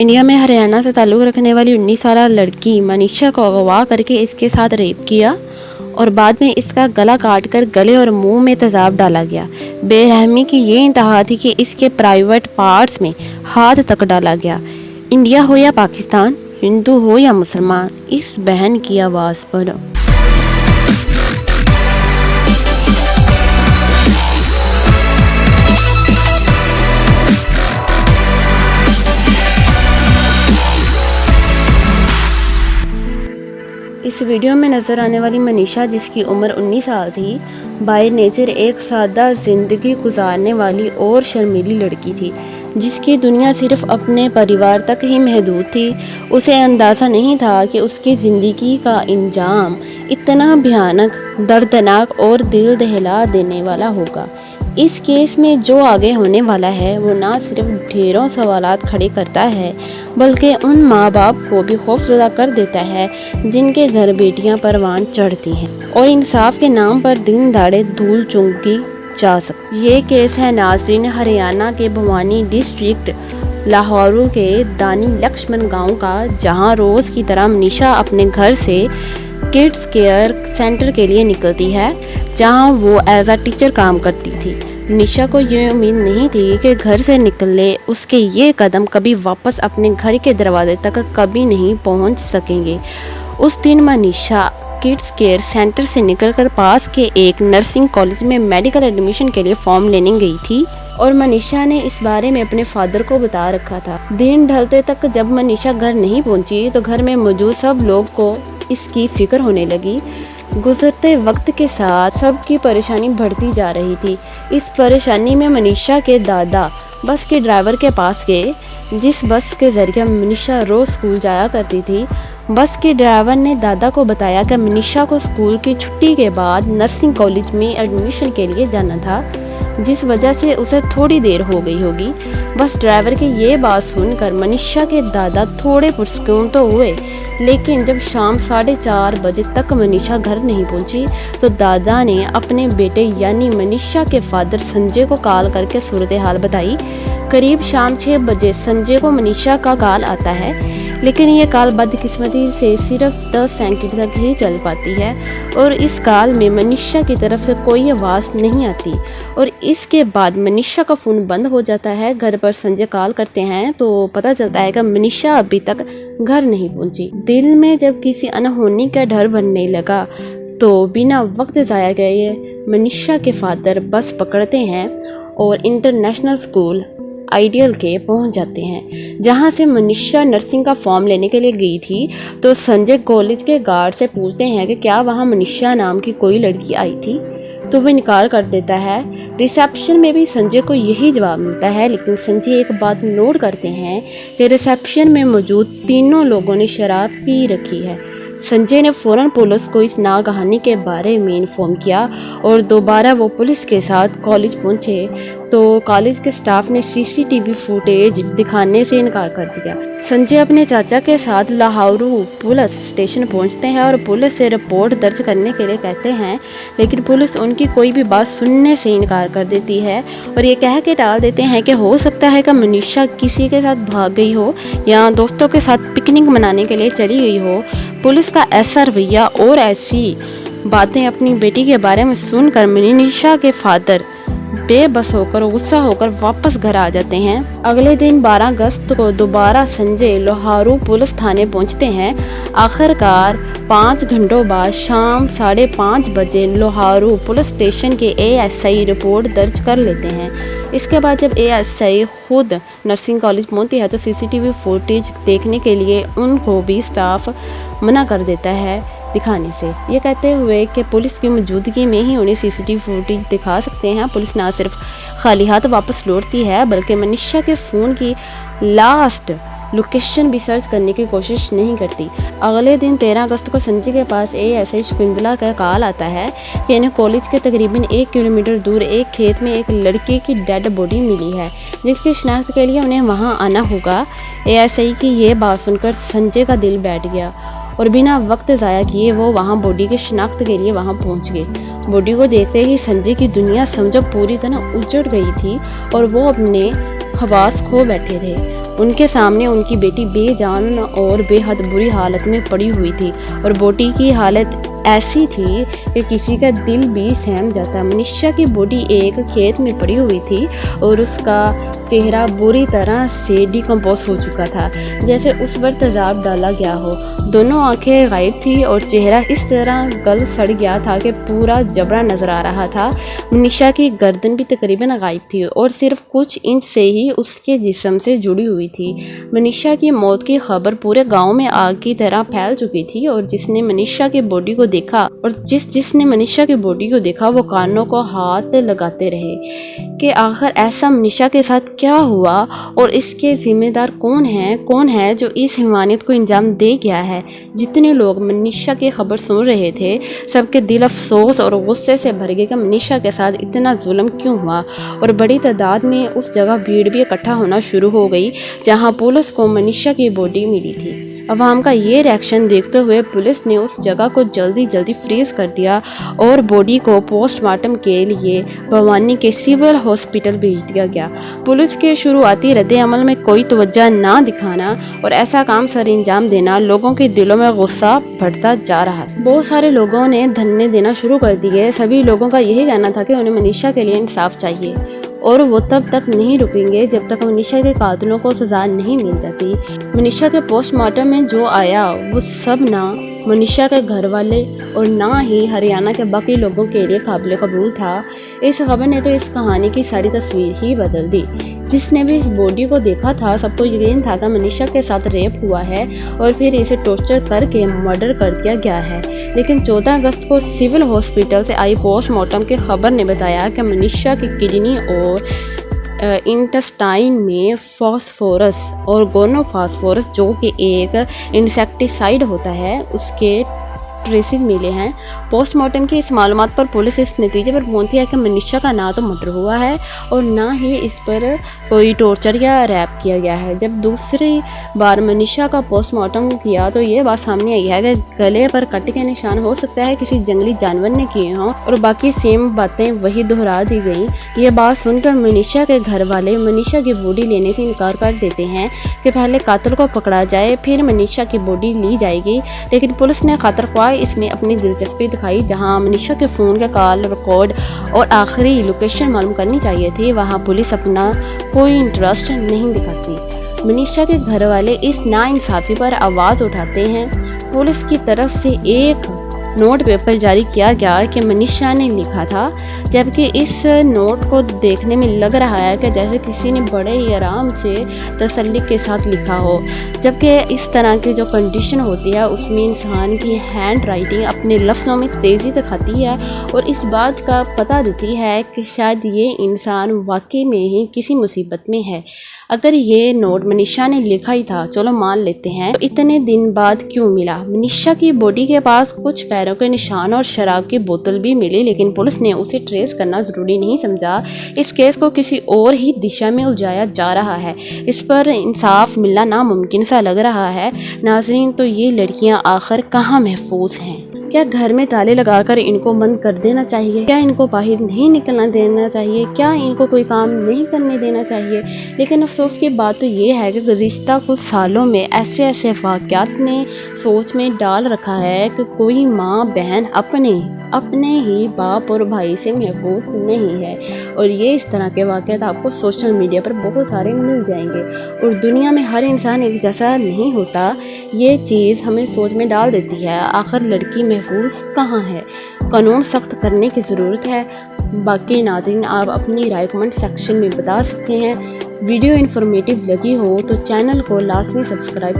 India में हरियाणा से ताल्लुक़ रखने वाली 19 साला लड़की मनीषा को अगवा करके इसके साथ रेप किया और बाद में इसका गला काटकर गले और मुंह में तेज़ाब डाला गया। बेरहमी की ये इंतहा थी कि इसके प्राइवेट पार्ट्स में हाथ तक डाला गया। इंडिया हो या पाकिस्तान, हिंदू हो या मुसलमान, इस बहन की आवाज़ बनो। इस वीडियो में नज़र आने वाली मनीषा, जिसकी उम्र 19 साल थी, बाय नेचर एक सादा ज़िंदगी गुजारने वाली और शर्मीली लड़की थी, जिसकी दुनिया सिर्फ अपने परिवार तक ही महदूद थी। उसे अंदाज़ा नहीं था कि उसकी ज़िंदगी का अंजाम इतना भयानक, दर्दनाक और दिल दहला देने वाला होगा। इस केस में जो आगे होने वाला है वो ना सिर्फ ढेरों सवालात खड़े करता है, बल्कि उन माँ बाप को भी खौफज़दा कर देता है जिनके घर बेटियां परवान चढ़ती हैं और इंसाफ के नाम पर दिन दाड़े धूल चूंकी जा सकती। ये केस है नाज़रीन हरियाणा के भवानी डिस्ट्रिक्ट लाहौरू के दानी लक्ष्मण गांव का, जहां रोज़ की तरह मनीषा अपने घर से किड्स केयर सेंटर के लिए निकलती है, जहां वो एज अ टीचर काम करती थी। मनीषा को ये उम्मीद नहीं थी कि घर से निकले उसके ये कदम कभी वापस अपने घर के दरवाजे तक कभी नहीं पहुंच सकेंगे। उस दिन मनीषा किड्स केयर सेंटर से निकलकर पास के एक नर्सिंग कॉलेज में मेडिकल एडमिशन के लिए फॉर्म लेने गई थी और मनीषा ने इस बारे में अपने फादर को बता रखा था। दिन ढलते तक जब मनीषा घर नहीं पहुंची तो घर में मौजूद सब लोग को इसकी फिक्र होने लगी। गुजरते वक्त के साथ सबकी परेशानी बढ़ती जा रही थी। इस परेशानी में मनीषा के दादा बस के ड्राइवर के पास गए, जिस बस के ज़रिए मनीषा रोज़ स्कूल जाया करती थी। बस के ड्राइवर ने दादा को बताया कि मनीषा को स्कूल की छुट्टी के बाद नर्सिंग कॉलेज में एडमिशन के लिए जाना था, जिस वजह से उसे थोड़ी देर हो गई होगी। बस ड्राइवर की ये बात सुनकर मनीषा के दादा थोड़े पुरस्कून तो हुए, लेकिन जब शाम 4:30 बजे तक मनीषा घर नहीं पहुंची तो दादा ने अपने बेटे यानी मनीषा के फादर संजय को कॉल करके सूरत हाल बताई। करीब शाम 6 बजे संजय को मनीषा का कॉल आता है, लेकिन ये कॉल बदकिस्मती से सिर्फ 10 सेकंड तक ही चल पाती है और इस कॉल में मनीषा की तरफ से कोई आवाज़ नहीं आती और इसके बाद मनीषा का फ़ोन बंद हो जाता है। घर पर संजय कॉल करते हैं तो पता चलता है कि मनीषा अभी तक घर नहीं पहुंची। दिल में जब किसी अनहोनी का डर बनने लगा तो बिना वक्त ज़ाया किए मनीषा के फादर बस पकड़ते हैं और इंटरनेशनल स्कूल आइडियल के पहुंच जाते हैं, जहां से मनीषा नर्सिंग का फॉर्म लेने के लिए गई थी। तो संजय कॉलेज के गार्ड से पूछते हैं कि क्या वहां मनीषा नाम की कोई लड़की आई थी, तो वो इनकार कर देता है। रिसेप्शन में भी संजय को यही जवाब मिलता है, लेकिन संजय एक बात नोट करते हैं कि रिसेप्शन में मौजूद तीनों लोगों ने शराब पी रखी है। संजय ने फ़ौरन पुलिस को इस नागहानी के बारे में इन्फॉर्म किया और दोबारा वो पुलिस के साथ कॉलेज पहुंचे तो कॉलेज के स्टाफ ने सीसीटीवी फुटेज दिखाने से इनकार कर दिया। संजय अपने चाचा के साथ लाहौरू पुलिस स्टेशन पहुंचते हैं और पुलिस से रिपोर्ट दर्ज करने के लिए कहते हैं, लेकिन पुलिस उनकी कोई भी बात सुनने से इनकार कर देती है और ये कह के टाल देते हैं कि हो सकता है कि मनीषा किसी के साथ भाग गई हो या दोस्तों के साथ पिकनिक मनाने के लिए चली गई हो। पुलिस का ऐसा रवैया और ऐसी बातें अपनी बेटी के बारे में सुनकर मनीषा के फादर बेबस होकर गुस्सा होकर वापस घर आ जाते हैं। अगले दिन 12 अगस्त को दोबारा संजय लोहारू पुलिस थाने पहुंचते हैं। आखिरकार 5 घंटों बाद शाम 5:30 बजे लोहारू पुलिस स्टेशन के एएसआई रिपोर्ट दर्ज कर लेते हैं। इसके बाद जब एएसआई खुद नर्सिंग कॉलेज पहुंचती है तो सीसीटीवी फुटेज देखने के लिए उनको भी स्टाफ मना कर देता है दिखाने से, ये कहते हुए कि पुलिस की मौजूदगी में ही उन्हें सीसीटीवी फुटेज दिखा सकते हैं। पुलिस ना सिर्फ खाली हाथ वापस लौटती है बल्कि मनीषा के फ़ोन की लास्ट लोकेशन भी सर्च करने की कोशिश नहीं करती। अगले दिन 13 अगस्त को संजय के पास एएसआई शकुंतला का कॉल आता है कि इन्हें कॉलेज के तकरीबन 1 किलोमीटर दूर एक खेत में एक लड़के की डेड बॉडी मिली है, जिसकी शिनाख्त के लिए उन्हें वहां आना होगा। एएसआई की ये बात सुनकर संजय का दिल बैठ गया और बिना वक्त ज़ाया किए वो वहाँ बॉडी की शिनाख्त के लिए वहाँ पहुँच गए। बॉडी को देखते ही संजय की दुनिया समझो पूरी तरह उजड़ गई थी और वो अपने हवास खो बैठे थे। ان کے سامنے ان کی بیٹی بے جان اور بے حد بری حالت میں پڑی ہوئی تھی اور بیٹی کی حالت ایسی تھی کہ کسی کا دل بھی سہم جاتا۔ منیشا کی باڈی ایک کھیت میں پڑی ہوئی تھی اور اس کا چہرہ بری طرح سے ڈیکمپوز ہو چکا تھا، جیسے اس پر تیزاب ڈالا گیا ہو۔ دونوں آنکھیں غائب تھی اور چہرہ اس طرح گل سڑ گیا تھا کہ پورا جبڑا نظر آ رہا تھا۔ منیشا کی گردن بھی تقریباً غائب تھی اور صرف کچھ انچ سے ہی اس کے جسم سے جڑی ہوئی تھی۔ منیشا کی موت کی خبر پورے گاؤں میں آگ کی طرح پھیل چکی تھی اور جس نے منیشا کی باڈی کو دیکھا وہ کانوں کو ہاتھ لگاتے رہے کہ آخر ایسا منیشا کے ساتھ کیا ہوا اور اس کے ذمہ دار کون ہے جو اس حیوانیت کو انجام دے گیا ہے۔ جتنے لوگ منیشا کی خبر سن رہے تھے سب کے دل افسوس اور غصے سے بھر گئے کہ منیشا کے ساتھ اتنا ظلم کیوں ہوا، اور بڑی تعداد میں اس جگہ بھیڑ بھی اکٹھا ہونا شروع ہو گئی جہاں پولیس کو منیشا کی باڈی ملی تھی۔ عوام کا یہ ریاکشن دیکھتے ہوئے پولیس نے اس جگہ کو جلدی فریز کر دیا اور باڈی کو پوسٹ مارٹم کے لیے بھوانی کے سول ہاسپٹل بھیج دیا گیا۔ پولیس کے شروعاتی رد عمل میں کوئی توجہ نہ دکھانا اور ایسا کام سر انجام دینا لوگوں کے دلوں میں غصہ بڑھتا جا رہا تھا۔ بہت سارے لوگوں نے دھرنے دینا شروع کر دیے۔ سبھی لوگوں کا یہی کہنا تھا کہ انہیں منیشا کے لیے انصاف چاہیے اور وہ تب تک نہیں رکیں گے جب تک منیشا کے قاتلوں کو سزا نہیں مل جاتی۔ منیشا کے پوسٹ مارٹم میں جو آیا وہ سب نہ منیشا کے گھر والے اور نہ ہی ہریانہ کے باقی لوگوں کے لیے قابل قبول تھا۔ اس خبر نے تو اس کہانی کی ساری تصویر ہی بدل دی۔ جس نے بھی اس باڈی کو دیکھا تھا سب کو یقین تھا کہ منیشا کے ساتھ ریپ ہوا ہے اور پھر اسے ٹارچر کر کے مرڈر کر دیا گیا ہے، لیکن 14 اگست کو سول ہاسپٹل سے آئی پوسٹ مارٹم کی خبر نے بتایا کہ منیشا کی کڈنی اور انٹسٹائن میں فاسفورس اور گونوفاسفورس جو کہ ایک انسیکٹیسائیڈ ہوتا ہے اس کے ٹریسز ملے ہیں۔ پوسٹ مارٹم کی اس معلومات پر پولیس اس نتیجے پر پہنچی ہے کہ منیشا کا نہ تو مرڈر ہوا ہے اور نہ ہی اس پر کوئی ٹارچر یا ریپ کیا گیا ہے۔ جب دوسری بار منیشا کا پوسٹ مارٹم کیا تو یہ بات سامنے آئی ہے کہ گلے پر کٹ کے نشان ہو سکتا ہے کسی جنگلی جانور نے کیے ہوں اور باقی سیم باتیں وہی دہرا دی گئیں۔ یہ بات سن کر منیشا کے گھر والے منیشا کی باڈی لینے سے انکار کر دیتے ہیں کہ پہلے قاتل کو پکڑا جائے پھر منیشا کی باڈی لی جائے گی، لیکن پولیس نے خاطر خواہ اس میں اپنی دلچسپی دکھائی۔ جہاں منیشا کے فون کے کال ریکارڈ اور آخری لوکیشن معلوم کرنی چاہیے تھی وہاں پولیس اپنا کوئی انٹرسٹ نہیں دکھاتی۔ منیشا کے گھر والے اس ناانصافی پر آواز اٹھاتے ہیں۔ پولیس کی طرف سے ایک نوٹ پیپر جاری کیا گیا کہ منیشا نے لکھا تھا، جبکہ اس نوٹ کو دیکھنے میں لگ رہا ہے کہ جیسے کسی نے بڑے ہی آرام سے تسلی کے ساتھ لکھا ہو، جبکہ اس طرح کی جو کنڈیشن ہوتی ہے اس میں انسان کی ہینڈ رائٹنگ اپنے لفظوں میں تیزی دکھاتی ہے اور اس بات کا پتہ دیتی ہے کہ شاید یہ انسان واقعی میں ہی کسی مصیبت میں ہے۔ اگر یہ نوٹ منیشا نے لکھا ہی تھا چلو مان لیتے ہیں، تو اتنے دن بعد کیوں ملا؟ منیشا کی باڈی کے پاس کچھ پیروں کے نشان اور شراب کی بوتل بھی ملی، لیکن پولیس نے اسے ٹریس کرنا ضروری نہیں سمجھا۔ اس کیس کو کسی اور ہی دشا میں الجھایا جا رہا ہے۔ اس پر انصاف ملنا ناممکن سا لگ رہا ہے۔ ناظرین، تو یہ لڑکیاں آخر کہاں محفوظ ہیں؟ کیا گھر میں تالے لگا کر ان کو بند کر دینا چاہیے؟ کیا ان کو باہر نہیں نکلنا دینا چاہیے؟ کیا ان کو کوئی کام نہیں کرنے دینا چاہیے؟ لیکن افسوس کی بات تو یہ ہے کہ گزشتہ کچھ سالوں میں ایسے واقعات نے سوچ میں ڈال رکھا ہے کہ کوئی ماں بہن اپنے ہی باپ اور بھائی سے محفوظ نہیں ہے، اور یہ اس طرح کے واقعات آپ کو سوشل میڈیا پر بہت سارے مل جائیں گے۔ اور دنیا میں ہر انسان ایک جیسا نہیں ہوتا، یہ چیز ہمیں سوچ میں ڈال دیتی ہے آخر لڑکی محفوظ کہاں ہے؟ قانون سخت کرنے کی ضرورت ہے۔ باقی ناظرین، آپ اپنی رائے کمنٹ سیکشن میں بتا سکتے ہیں۔ ویڈیو انفارمیٹیو لگی ہو تو چینل کو لازمی سبسکرائب